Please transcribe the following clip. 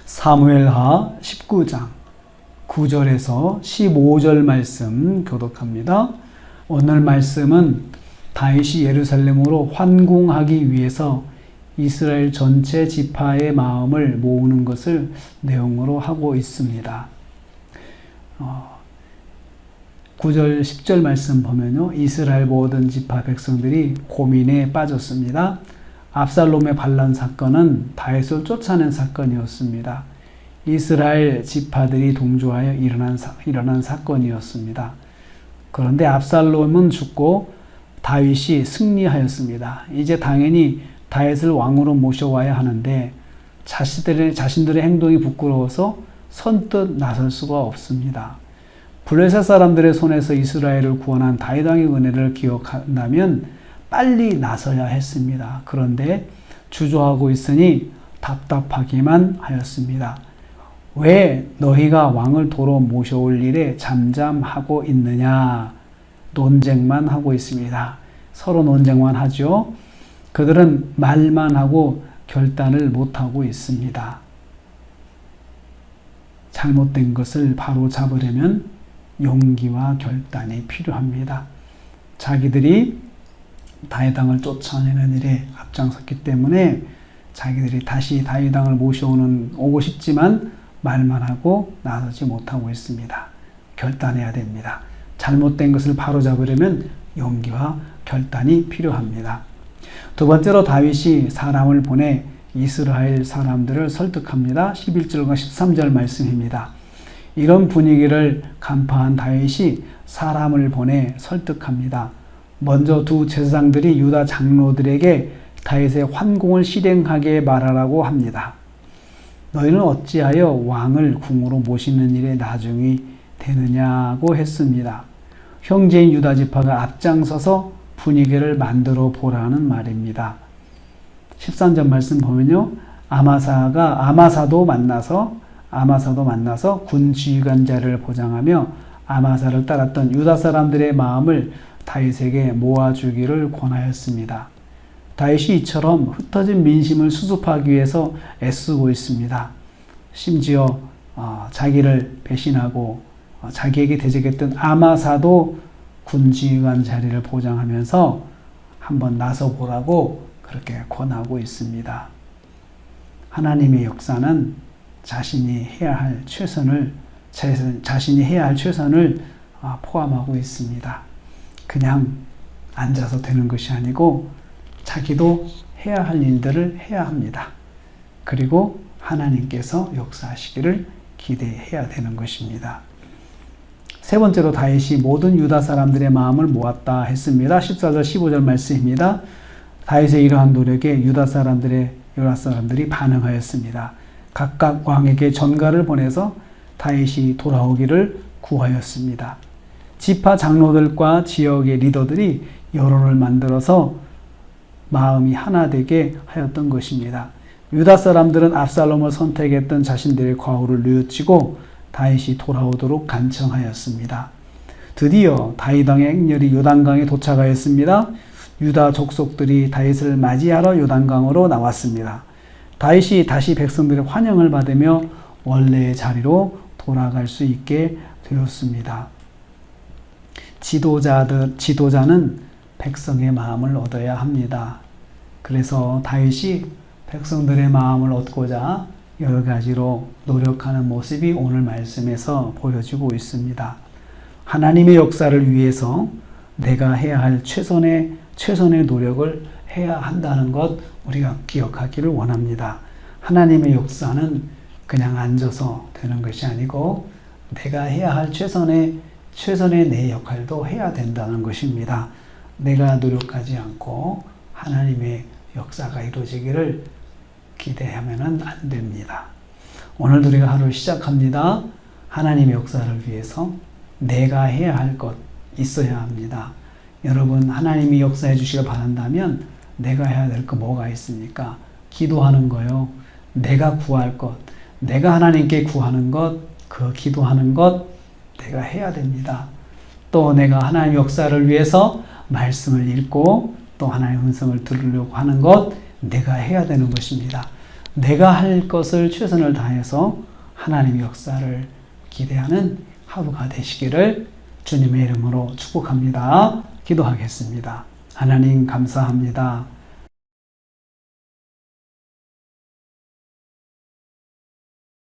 사무엘하 19장 9절에서 15절 말씀 교독합니다. 오늘 말씀은 다윗이 예루살렘으로 환궁하기 위해서 이스라엘 전체 지파의 마음을 모으는 것을 내용으로 하고 있습니다. 9절 10절 말씀 보면요, 이스라엘 모든 지파 백성들이 고민에 빠졌습니다. 압살롬의 반란 사건은 다윗을 쫓아낸 사건이었습니다. 이스라엘 지파들이 동조하여 일어난 사건이었습니다. 그런데 압살롬은 죽고 다윗이 승리하였습니다. 이제 당연히 다윗을 왕으로 모셔와야 하는데 자신들의 행동이 부끄러워서 선뜻 나설 수가 없습니다. 블레셋 사람들의 손에서 이스라엘을 구원한 다윗 왕의 은혜를 기억한다면 빨리 나서야 했습니다. 그런데 주저하고 있으니 답답하기만 하였습니다. 왜 너희가 왕을 도로 모셔올 일에 잠잠하고 있느냐? 논쟁만 하고 있습니다. 서로 논쟁만 하죠. 그들은 말만 하고 결단을 못하고 있습니다. 잘못된 것을 바로 잡으려면 용기와 결단이 필요합니다. 자기들이 다윗 왕을 쫓아내는 일에 앞장섰기 때문에 자기들이 다시 다윗 왕을 모셔오고 싶지만 말만 하고 나서지 못하고 있습니다. 결단해야 됩니다. 잘못된 것을 바로잡으려면 용기와 결단이 필요합니다. 두 번째로 다윗이 사람을 보내 이스라엘 사람들을 설득합니다. 11절과 13절 말씀입니다. 이런 분위기를 간파한 다윗이 사람을 보내 설득합니다. 먼저 두 제사장들이 유다 장로들에게 다윗의 환궁을 실행하게 말하라고 합니다. 너희는 어찌하여 왕을 궁으로 모시는 일에 나중이 되느냐고 했습니다. 형제인 유다 지파가 앞장서서 분위기를 만들어 보라는 말입니다. 13절 말씀 보면요, 아마사도 만나서 군 지휘관자를 보장하며 아마사를 따랐던 유다 사람들의 마음을 다윗에게 모아주기를 권하였습니다. 다윗이 이처럼 흩어진 민심을 수습하기 위해서 애쓰고 있습니다. 심지어 자기를 배신하고 자기에게 대적했던 아마사도 군지휘관 자리를 보장하면서 한번 나서보라고 그렇게 권하고 있습니다. 하나님의 역사는 자신이 해야 할 최선을 포함하고 있습니다. 그냥 앉아서 되는 것이 아니고 자기도 해야 할 일들을 해야 합니다. 그리고 하나님께서 역사하시기를 기대해야 되는 것입니다. 세 번째로 다윗이 모든 유다 사람들의 마음을 모았다 했습니다. 14절 15절 말씀입니다. 다윗의 이러한 노력에 유다 사람들이 반응하였습니다. 각각 왕에게 전가를 보내서 다윗이 돌아오기를 구하였습니다. 지파 장로들과 지역의 리더들이 여론을 만들어서 마음이 하나 되게 하였던 것입니다. 유다 사람들은 압살롬을 선택했던 자신들의 과오를 뉘우치고 다윗이 돌아오도록 간청하였습니다. 드디어 다윗 왕의 행렬이 요단강에 도착하였습니다. 유다 족속들이 다윗을 맞이하러 요단강으로 나왔습니다. 다윗이 다시 백성들의 환영을 받으며 원래의 자리로 돌아갈 수 있게 되었습니다. 지도자는 백성의 마음을 얻어야 합니다. 그래서 다윗이 백성들의 마음을 얻고자 여러 가지로 노력하는 모습이 오늘 말씀에서 보여지고 있습니다. 하나님의 역사를 위해서 내가 해야 할 최선의 노력을 해야 한다는 것 우리가 기억하기를 원합니다. 하나님의 역사는 그냥 앉아서 되는 것이 아니고 내가 해야 할 최선의 내 역할도 해야 된다는 것입니다. 내가 노력하지 않고 하나님의 역사가 이루어지기를 기대하면 안 됩니다. 오늘도 우리가 하루 시작합니다. 하나님의 역사를 위해서 내가 해야 할 것 있어야 합니다. 여러분, 하나님이 역사해 주시길 바란다면 내가 해야 될 거 뭐가 있습니까? 기도하는 거요. 내가 구할 것, 내가 하나님께 구하는 것, 그 기도하는 것 내가 해야 됩니다. 또 내가 하나님 역사를 위해서 말씀을 읽고 또 하나님의 음성을 들으려고 하는 것 내가 해야 되는 것입니다. 내가 할 것을 최선을 다해서 하나님의 역사를 기대하는 하루가 되시기를 주님의 이름으로 축복합니다. 기도하겠습니다. 하나님 감사합니다.